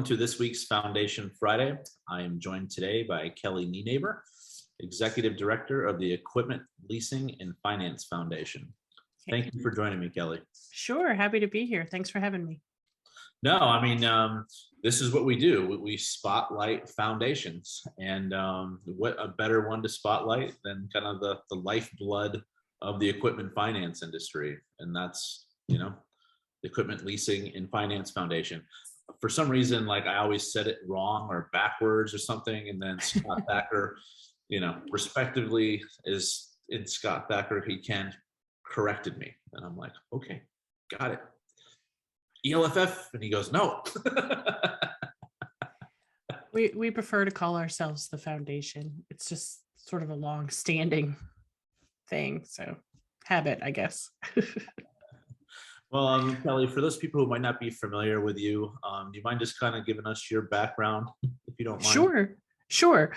Welcome to this week's Foundation Friday. I am joined today by Kelli Nienaber, Executive Director of the Equipment Leasing and Finance Foundation. Thank you for joining me, Kelli. Sure, happy to be here. Thanks for having me. No, this is what we do. We spotlight foundations, and what a better one to spotlight than kind of the lifeblood of the equipment finance industry, and that's, the Equipment Leasing and Finance Foundation. For some reason, like I always said it wrong or backwards or something, and then Scott Thacker, respectively is in Scott Thacker, he corrected me, and I'm like, okay, got it. ELFF, and he goes, no. We prefer to call ourselves the foundation. It's just sort of a long-standing thing, so habit, I guess. Well, Kelli, for those people who might not be familiar with you, do you mind just kind of giving us your background, if you don't mind? Sure.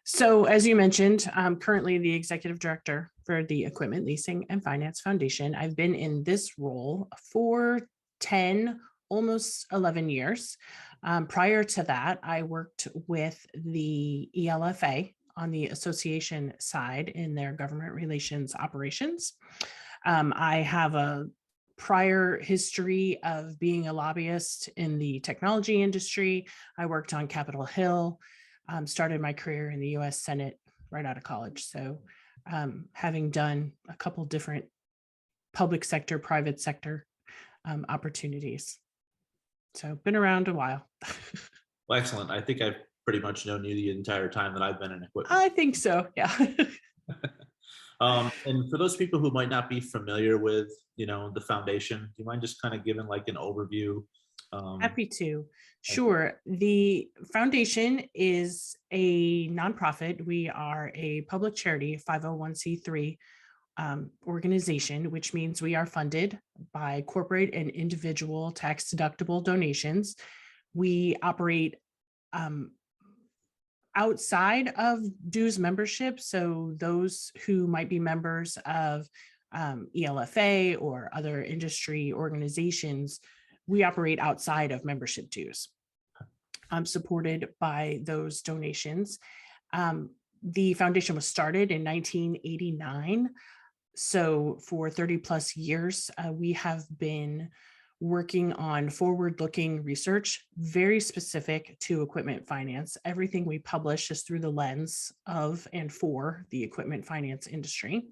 So as you mentioned, I'm currently the executive director for the Equipment Leasing and Finance Foundation. I've been in this role for 10, almost 11 years. Prior to that, I worked with the ELFA on the association side in their government relations operations. I have a prior history of being a lobbyist in the technology industry. I worked on Capitol Hill, started my career in the US Senate right out of college. So having done a couple different public sector, private sector opportunities. So been around a while. Well, excellent. I think I've pretty much known you the entire time that I've been in equipment. I think so, yeah. And for those people who might not be familiar with, the foundation, do you mind just kind of giving like an overview? Happy to. Sure. The foundation is a nonprofit. We are a public charity, 501c3 organization, which means we are funded by corporate and individual tax-deductible donations. We operate outside of dues membership. So those who might be members of ELFA or other industry organizations, we operate outside of membership dues. I'm supported by those donations. The foundation was started in 1989. So for 30 plus years, we have been working on forward-looking research, very specific to equipment finance. Everything we publish is through the lens of and for the equipment finance industry.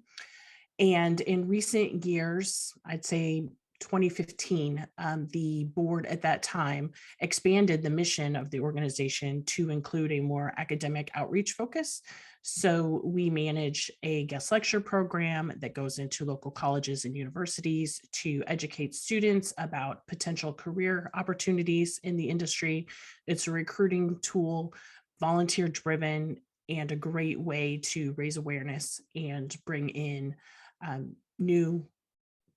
And in recent years, I'd say 2015, the board at that time expanded the mission of the organization to include a more academic outreach focus. So we manage a guest lecture program that goes into local colleges and universities to educate students about potential career opportunities in the industry. It's a recruiting tool, volunteer driven, and a great way to raise awareness and bring in new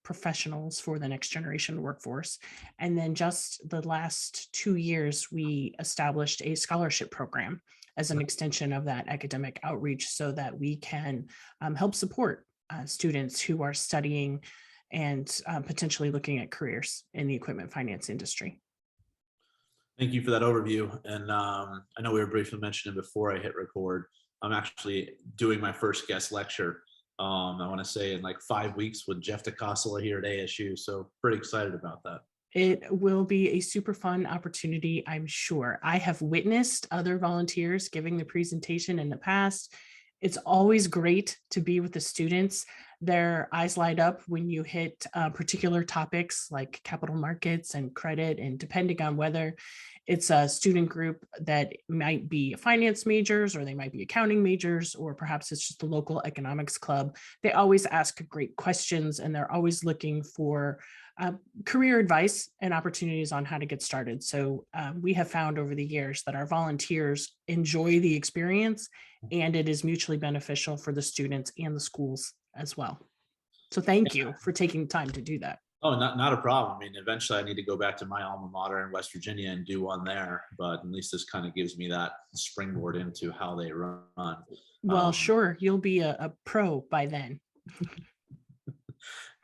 professionals for the next generation workforce. And then just the last 2 years, we established a scholarship program as an extension of that academic outreach so that we can help support students who are studying and potentially looking at careers in the equipment finance industry. Thank you for that overview. And I know we were briefly mentioning before I hit record, I'm actually doing my first guest lecture. I want to say in like 5 weeks with Jeff DeCassola here at ASU. So pretty excited about that. It will be a super fun opportunity, I'm sure. I have witnessed other volunteers giving the presentation in the past. It's always great to be with the students. Their eyes light up when you hit particular topics like capital markets and credit, and depending on whether it's a student group that might be finance majors or they might be accounting majors, or perhaps it's just a local economics club. They always ask great questions and they're always looking for career advice and opportunities on how to get started. So we have found over the years that our volunteers enjoy the experience and it is mutually beneficial for the students and the schools as well. So thank you for taking the time to do that. Oh, not a problem. I mean, eventually I need to go back to my alma mater in West Virginia and do one there, but at least this kind of gives me that springboard into how they run. Well, sure, you'll be a pro by then.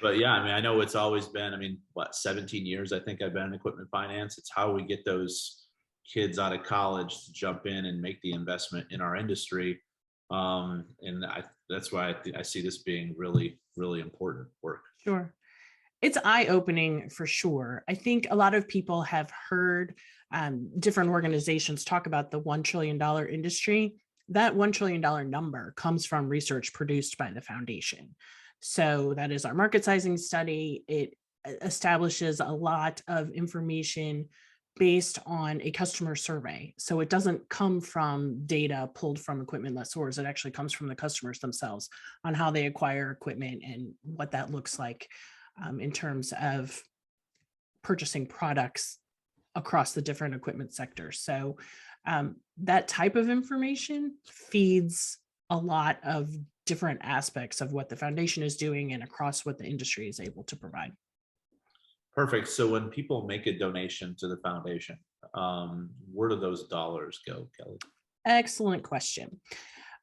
But yeah, I mean, I know it's always been, 17 years, I think I've been in equipment finance. It's how we get those kids out of college to jump in and make the investment in our industry. And that's why I see this being really, really important work. Sure. It's eye-opening for sure. I think a lot of people have heard different organizations talk about the $1 trillion industry. That $1 trillion number comes from research produced by the foundation. So that is our market sizing study. It establishes a lot of information based on a customer survey. So it doesn't come from data pulled from equipment lessors. It actually comes from the customers themselves on how they acquire equipment and what that looks like in terms of purchasing products across the different equipment sectors. So that type of information feeds a lot of different aspects of what the foundation is doing and across what the industry is able to provide. Perfect. So when people make a donation to the foundation, where do those dollars go, Kelly? Excellent question.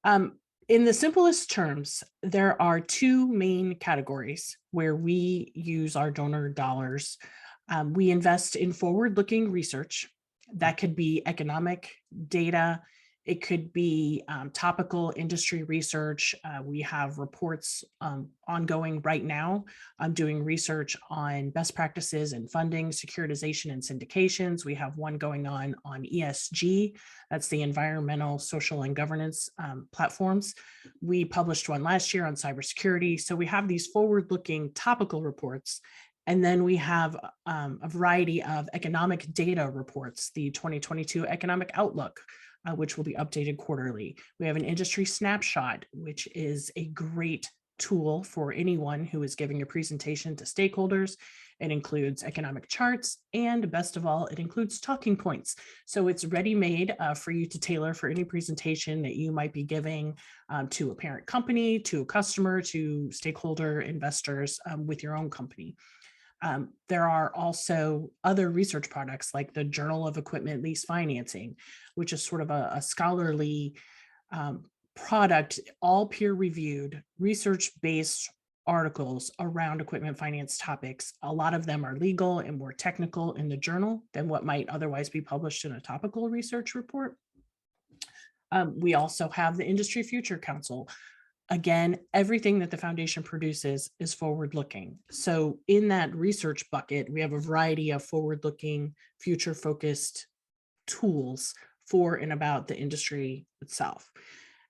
In the simplest terms, there are two main categories where we use our donor dollars. We invest in forward-looking research. That could be economic data. It could be topical industry research. We have reports ongoing right now. I'm doing research on best practices in funding, securitization, and syndications. We have one going on ESG. That's the environmental, social, and governance platforms. We published one last year on cybersecurity. So we have these forward-looking topical reports. And then we have a variety of economic data reports, the 2022 Economic Outlook, which will be updated quarterly. We have an industry snapshot, which is a great tool for anyone who is giving a presentation to stakeholders. It includes economic charts, and best of all, it includes talking points. So it's ready-made for you to tailor for any presentation that you might be giving to a parent company, to a customer, to stakeholder investors with your own company. There are also other research products like the Journal of Equipment Lease Financing, which is sort of a scholarly product, all peer-reviewed, research-based articles around equipment finance topics. A lot of them are legal and more technical in the journal than what might otherwise be published in a topical research report. We also have the Industry Future Council. Again, everything that the foundation produces is forward-looking. So in that research bucket, we have a variety of forward-looking, future-focused tools for and about the industry itself.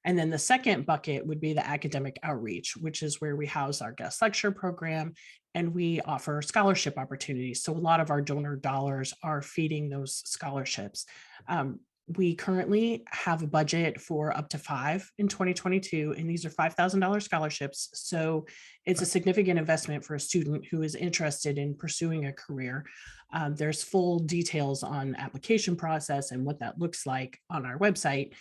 And then the second bucket would be the academic outreach, which is where we house our guest lecture program and we offer scholarship opportunities. So a lot of our donor dollars are feeding those scholarships. We currently have a budget for up to 5 in 2022, and these are $5,000 scholarships. So it's a significant investment for a student who is interested in pursuing a career. There's full details on application process and what that looks like on our website.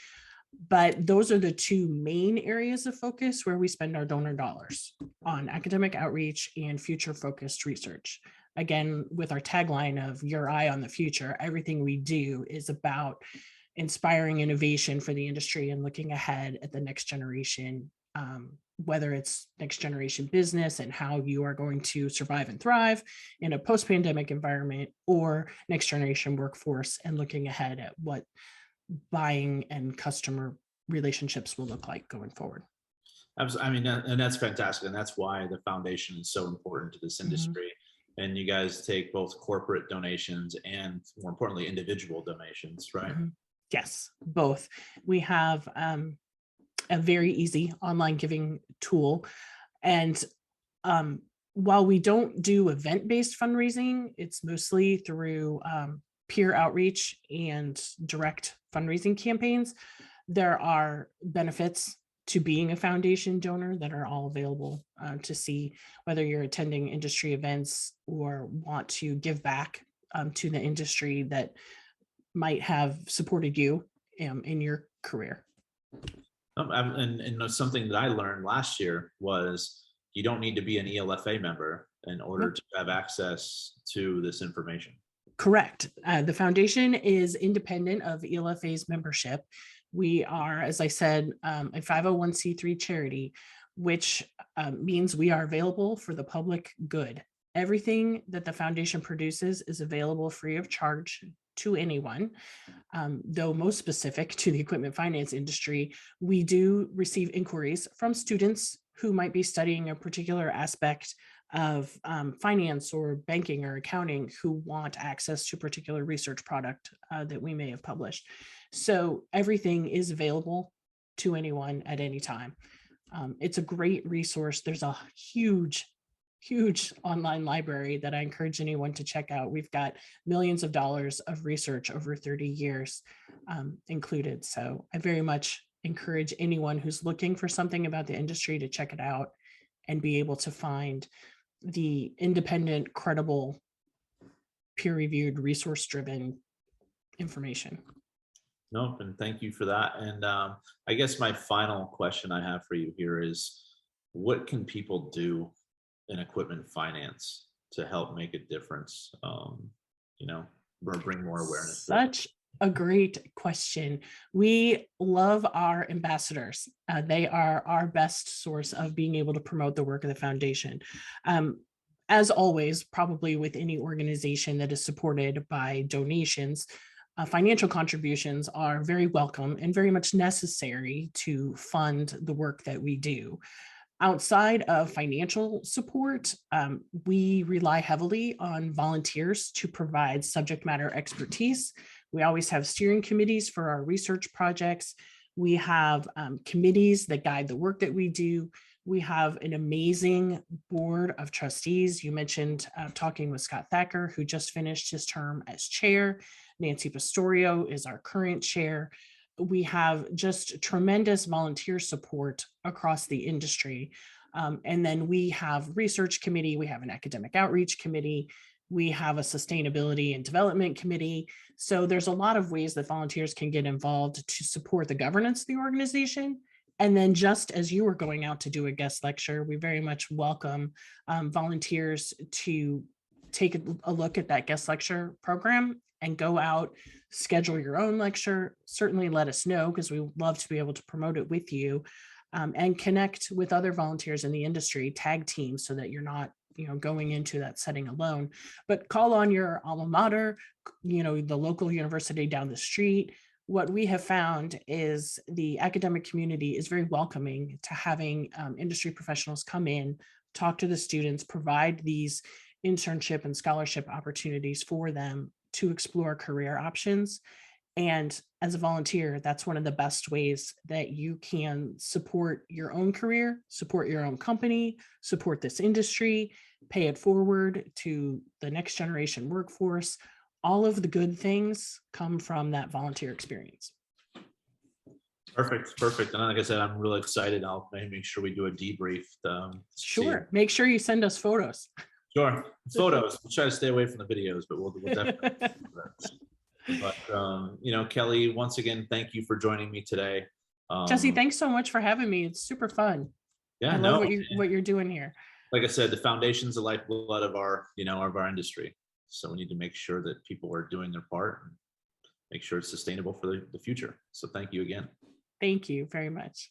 But those are the two main areas of focus where we spend our donor dollars on academic outreach and future-focused research. Again, with our tagline of your eye on the future, everything we do is about inspiring innovation for the industry and looking ahead at the next generation, whether it's next generation business and how you are going to survive and thrive in a post-pandemic environment, or next generation workforce and looking ahead at what buying and customer relationships will look like going forward. I mean, and that's fantastic. And that's why the foundation is so important to this industry. And you guys take both corporate donations and, more importantly, individual donations, right? Yes, both. We have a very easy online giving tool. And while we don't do event-based fundraising, it's mostly through peer outreach and direct fundraising campaigns. There are benefits to being a foundation donor that are all available to see, whether you're attending industry events or want to give back to the industry that might have supported you in your career. And something that I learned last year was you don't need to be an ELFA member in order to have access to this information. Correct. The foundation is independent of ELFA's membership. We are, as I said, a 501c3 charity, which means we are available for the public good. Everything that the foundation produces is available free of charge to anyone, though most specific to the equipment finance industry. We do receive inquiries from students who might be studying a particular aspect of finance or banking or accounting, who want access to a particular research product that we may have published. So everything is available to anyone at any time. It's a great resource. There's a huge online library that I encourage anyone to check out. We've got millions of dollars of research over 30 years included. So I very much encourage anyone who's looking for something about the industry to check it out and be able to find the independent, credible, peer-reviewed, resource-driven information. Nope, and thank you for that. And I guess my final question I have for you here is, what can people do in equipment finance to help make a difference? Or bring more awareness to it? Such a great question. We love our ambassadors. They are our best source of being able to promote the work of the foundation. As always, probably with any organization that is supported by donations, financial contributions are very welcome and very much necessary to fund the work that we do. Outside of financial support, we rely heavily on volunteers to provide subject matter expertise. We always have steering committees for our research projects. We have committees that guide the work that we do. We have an amazing board of trustees. You mentioned talking with Scott Thacker, who just finished his term as chair. Nancy Pastorio is our current chair. We have just tremendous volunteer support across the industry. And then we have research committee, we have an academic outreach committee, we have a sustainability and development committee. So there's a lot of ways that volunteers can get involved to support the governance of the organization. And then just as you were going out to do a guest lecture, we very much welcome volunteers to take a look at that guest lecture program and go out, schedule your own lecture. Certainly let us know, because we would love to be able to promote it with you, and connect with other volunteers in the industry, tag teams, so that you're not going into that setting alone. But call on your alma mater, the local university down the street. What we have found is the academic community is very welcoming to having industry professionals come in, talk to the students, provide these internship and scholarship opportunities for them to explore career options. And as a volunteer, that's one of the best ways that you can support your own career, support your own company, support this industry, pay it forward to the next generation workforce. All of the good things come from that volunteer experience. Perfect. And like I said, I'm really excited. I'll make sure we do a debrief. Sure. Make sure you send us photos. Sure. Photos. We'll try to stay away from the videos, but we'll definitely do that. But Kelli, once again, thank you for joining me today. Jesse, thanks so much for having me. It's super fun. Yeah, I love what you're doing here. Like I said, the foundation's the lifeblood of our industry. So we need to make sure that people are doing their part and make sure it's sustainable for the future. So thank you again. Thank you very much.